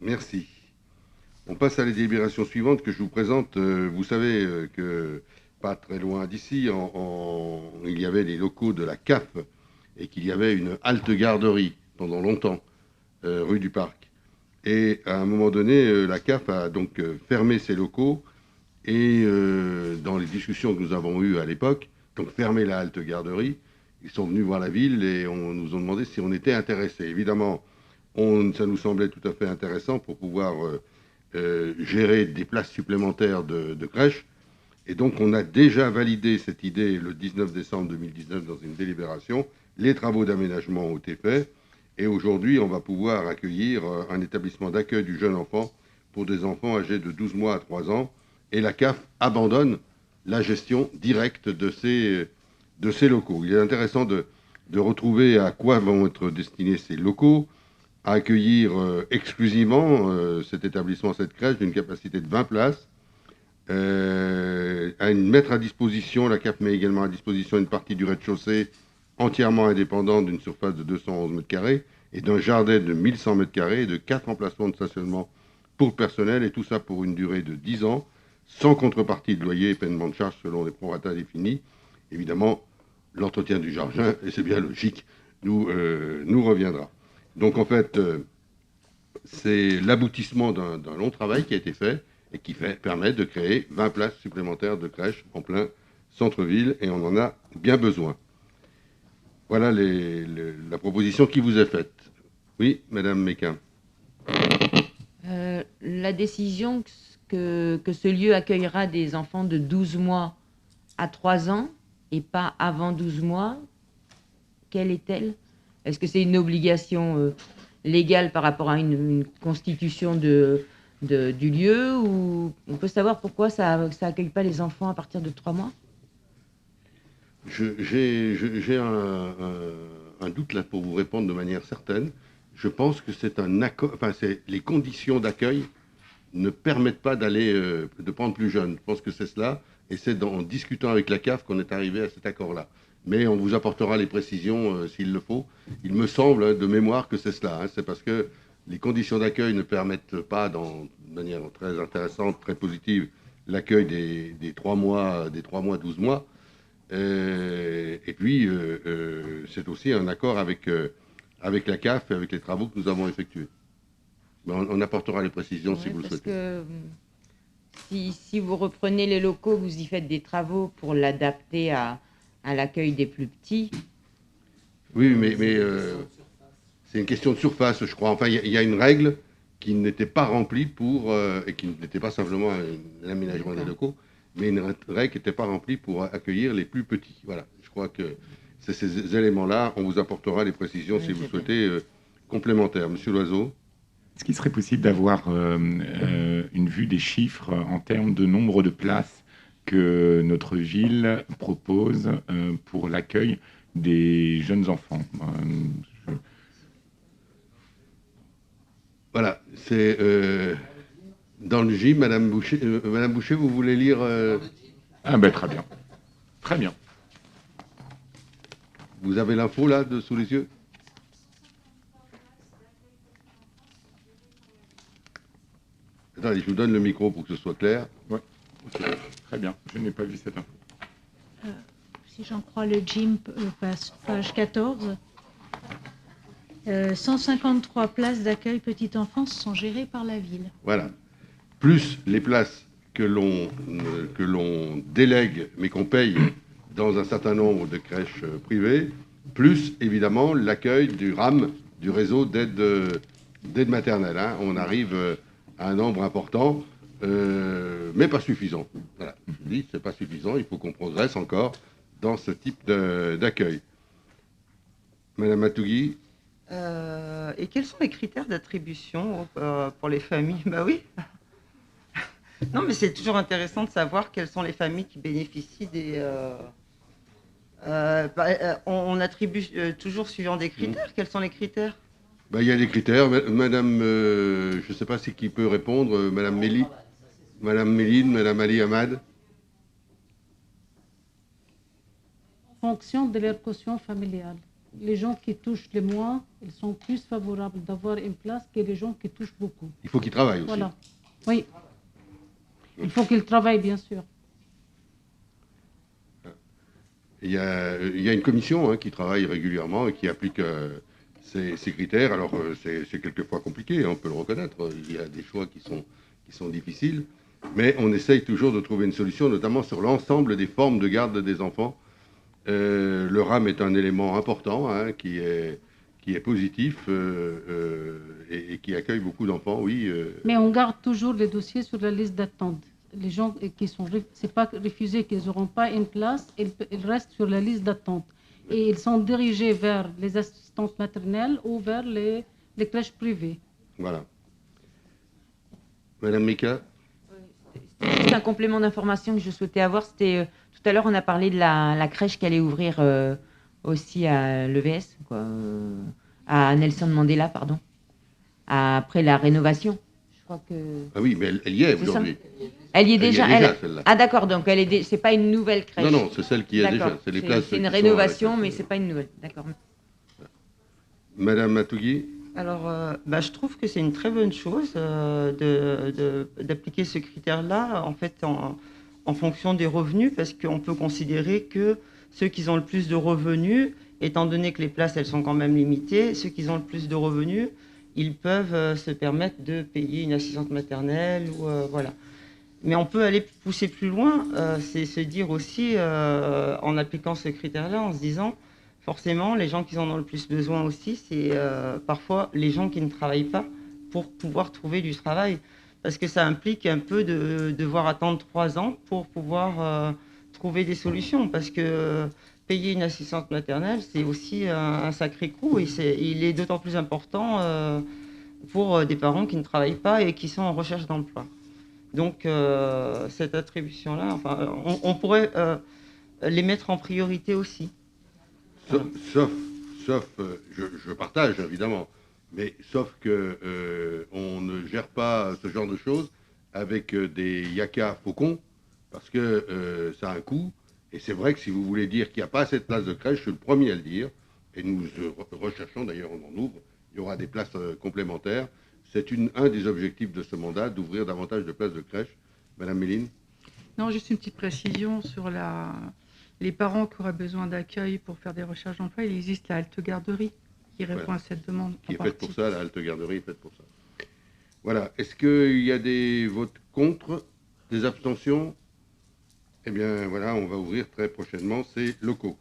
Merci. On passe à la délibération suivante que je vous présente. Vous savez que pas très loin d'ici, il y avait les locaux de la CAF et qu'il y avait une halte garderie pendant longtemps, rue du Parc. Et à un moment donné, la CAF a donc fermé ses locaux et dans les discussions que nous avons eues à l'époque, donc fermé la halte garderie, ils sont venus voir la ville et nous ont demandé si on était intéressés. Évidemment, ça nous semblait tout à fait intéressant pour pouvoir gérer des places supplémentaires de crèche. Et donc, on a déjà validé cette idée le 19 décembre 2019 dans une délibération. Les travaux d'aménagement ont été faits. Et aujourd'hui, on va pouvoir accueillir un établissement d'accueil du jeune enfant pour des enfants âgés de 12 mois à 3 ans. Et la CAF abandonne la gestion directe de ces locaux. Il est intéressant de retrouver à quoi vont être destinés ces locaux, à accueillir exclusivement cet établissement, cette crèche d'une capacité de 20 places, à mettre à disposition, la CAF met également à disposition une partie du rez-de-chaussée entièrement indépendante d'une surface de 211 mètres carrés et d'un jardin de 1100 mètres carrés et de 4 emplacements de stationnement pour le personnel, et tout ça pour une durée de 10 ans, sans contrepartie de loyer et paiement de charges selon des prorata définis. Évidemment, l'entretien du jardin, et c'est bien logique, nous reviendra. Donc en fait, c'est l'aboutissement d'un long travail qui a été fait et qui permet de créer 20 places supplémentaires de crèche en plein centre-ville, et on en a bien besoin. Voilà la proposition qui vous est faite. Oui, Madame Méquin. La décision que ce lieu accueillera des enfants de 12 mois à 3 ans et pas avant 12 mois, quelle est-elle? Est-ce que c'est une obligation légale par rapport à une constitution du lieu, ou on peut savoir pourquoi ça accueille pas les enfants à partir de 3 mois? J'ai un doute là pour vous répondre de manière certaine. Je pense que c'est un accord, enfin, les conditions d'accueil ne permettent pas de prendre plus jeune. Je pense que c'est cela, et c'est en discutant avec la CAF qu'on est arrivé à cet accord-là. Mais on vous apportera les précisions s'il le faut. Il me semble de mémoire que c'est cela. Hein. C'est parce que les conditions d'accueil ne permettent pas, de manière très intéressante, très positive, l'accueil des 3 mois, 12 mois. Et puis, c'est aussi un accord avec la CAF et avec les travaux que nous avons effectués. On apportera les précisions si vous le souhaitez. Que, si vous reprenez les locaux, vous y faites des travaux pour l'adapter à l'accueil des plus petits. Oui, mais c'est une question de surface, je crois. Enfin, il y a une règle qui n'était pas remplie et qui n'était pas simplement l'aménagement des locaux, mais une règle qui n'était pas remplie pour accueillir les plus petits. Voilà, je crois que c'est ces éléments-là. On vous apportera les précisions si vous souhaitez complémentaires. Monsieur Loiseau. Est-ce qu'il serait possible d'avoir une vue des chiffres en termes de nombre de places que notre ville propose pour l'accueil des jeunes enfants? Voilà, c'est dans le gym, Madame Boucher. Madame Boucher, vous voulez lire Ah ben très bien, très bien. Vous avez l'info là sous les yeux? Attendez, je vous donne le micro pour que ce soit clair. Ouais. Très bien, je n'ai pas vu cette info. Si j'en crois le gym, page 14, 153 places d'accueil petite enfance sont gérées par la ville. Voilà. Plus les places que l'on délègue, mais qu'on paye dans un certain nombre de crèches privées, plus évidemment l'accueil du RAM, du réseau d'aide maternelle. Hein. On arrive à un nombre important, mais pas suffisant. Voilà. Je dis, c'est pas suffisant, il faut qu'on progresse encore dans ce type d'accueil. Madame Matougui. Et quels sont les critères d'attribution pour les familles? Bah oui. Non, mais c'est toujours intéressant de savoir quelles sont les familles qui bénéficient des... on attribue toujours suivant des critères. Quels sont les critères? Il y a des critères. Madame, je ne sais pas si qui peut répondre. Madame Méline, Madame Ali Ahmad. En fonction de leur quotient familial. les gens qui touchent les moins, ils sont plus favorables d'avoir une place que les gens qui touchent beaucoup. Il faut qu'ils travaillent aussi. Voilà. Oui. Il faut qu'ils travaillent, bien sûr. Il y a une commission qui travaille régulièrement et qui applique ces critères. Alors, c'est quelquefois compliqué, on peut le reconnaître. Il y a des choix qui sont difficiles, mais on essaye toujours de trouver une solution, notamment sur l'ensemble des formes de garde des enfants. Le RAM est un élément important qui est positif et qui accueille beaucoup d'enfants, oui. Mais on garde toujours les dossiers sur la liste d'attente. Les gens qui sont, c'est pas refusé qu'ils n'auront pas une place, ils restent sur la liste d'attente. Et ils sont dirigés vers les assistantes maternelles ou vers les crèches privées. Voilà. Madame Mika? Juste un complément d'information que je souhaitais avoir, c'était tout à l'heure on a parlé de la crèche qui allait ouvrir aussi à l'EVS, à Nelson Mandela, pardon, après la rénovation. Je crois que... Ah oui, mais elle y est aujourd'hui. Elle y est déjà, celle-là. Ah d'accord, donc c'est pas une nouvelle crèche. Non, c'est celle qui est déjà. C'est les places. C'est une rénovation, mais c'est pas une nouvelle. D'accord. Madame Matougui? Alors, je trouve que c'est une très bonne chose d'appliquer ce critère-là, en fait, en fonction des revenus, parce qu'on peut considérer que ceux qui ont le plus de revenus, étant donné que les places, elles sont quand même limitées, ceux qui ont le plus de revenus, ils peuvent se permettre de payer une assistante maternelle, ou voilà. Mais on peut aller pousser plus loin, c'est se dire aussi, en appliquant ce critère-là, en se disant, forcément, les gens qui en ont le plus besoin aussi, c'est parfois les gens qui ne travaillent pas pour pouvoir trouver du travail. Parce que ça implique un peu de devoir attendre 3 ans pour pouvoir trouver des solutions. Parce que payer une assistante maternelle, c'est aussi un sacré coût. Et il est d'autant plus important pour des parents qui ne travaillent pas et qui sont en recherche d'emploi. Donc, cette attribution-là, enfin, on pourrait les mettre en priorité aussi. Sauf je partage évidemment, mais sauf que on ne gère pas ce genre de choses avec des yaka faucons, parce que ça a un coût, et c'est vrai que si vous voulez dire qu'il n'y a pas assez de places de crèche, je suis le premier à le dire, et nous recherchons, d'ailleurs on en ouvre, il y aura des places complémentaires. C'est un des objectifs de ce mandat, d'ouvrir davantage de places de crèche. Madame Méline? Non, juste une petite précision sur les parents qui auraient besoin d'accueil pour faire des recherches d'emploi. Il existe la halte garderie qui répond à cette demande. Qui est faite pour ça, la halte garderie est faite pour ça. Voilà. Est-ce qu'il y a des votes contre, des abstentions? Eh bien, voilà, on va ouvrir très prochainement ces locaux.